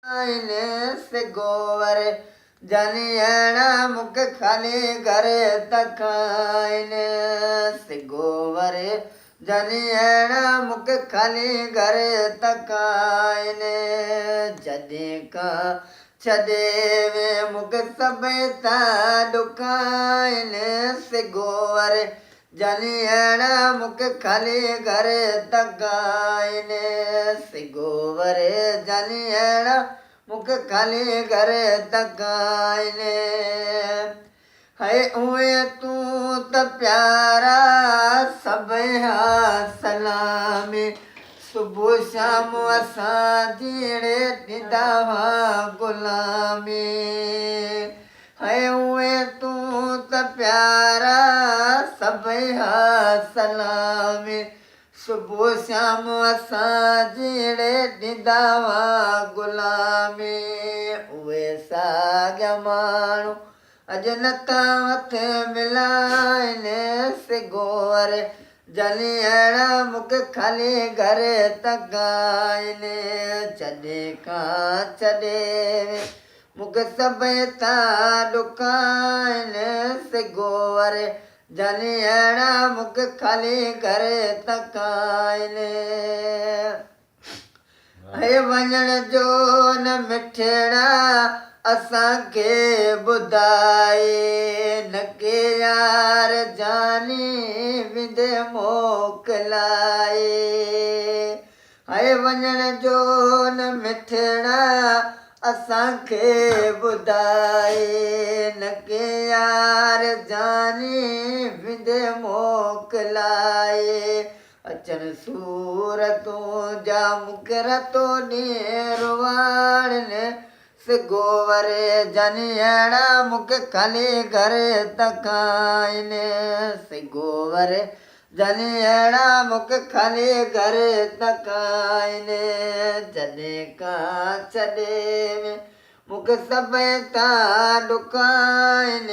से गोवर जनियणा मुख खाली घर तकाइन से गोवर जनियणा मुख खाली घर तकाइन जॾहिं का छॾे वे मुख सभई था ॾुकाइन से गोवर जनियणा मुख खाली घर तकाइन से गोवर जनियणा मुख खाली घर तकाइन है उहे तूं त प्यारा सभई सलामी सुबुह शाम असां जहिड़े ॾींदा हुआ ग़ुलामी है उहे तूं त प्यारा सभई सलामी सुबुह शाम असां जहिड़े ॾींदा हुआ ग़ुलामी उहे साॻिया माण्हू अॼु नथा हथ मिलाइनि से गोवर जनियणा मुख खाली घर तकाइन जॾहिं खां छॾे मुख सभई था ॾुकाइन से गोवर जनियणा मुख खाली घर तकाइन हे वञण जो न मिठड़ा असांखे ॿुधाए न के यार जानी विंदे मोकिलाए है वञण जो न मिठड़ा असांखे ॿुधाए न के यार जानी विंदे मोकिलाए अचनि सूरतूं जा मुकरतो नीरवाड़नि से गोवर जनियणा मुख खाली घर तकाइन से गोवर जनियणा मुख खाली घर तकाइन जॾहिं का छॾे मुख सभई था ॾुकाइन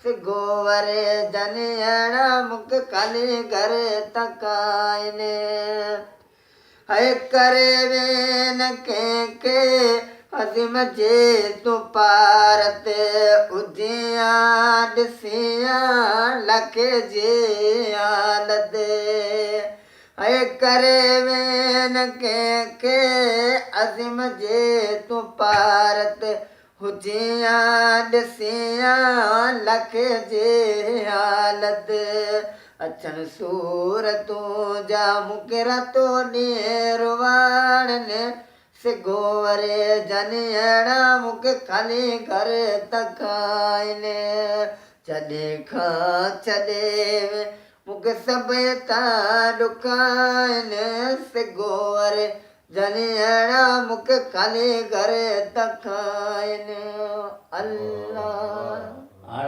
से गोवर जनियणा मुख खाली घर तकाइन है करे वे न कंहिंखे हज़िम जे तूं पारत उजियां ॾिसियां लख जे हालत है करे वे न कंहिंखे अज़िम जे तूं पारत हुजियां ॾिसियां लख जे हालत अचनि सूरतूं जा मुकरतो नीरवाड़नि से गोवर जनियणा मुख खाली घर तकाइन जॾहिं खां छॾे मुख सभई था ॾुकाइन से गोवर जनियणा मुख खाली घर तकाइन अल्लाह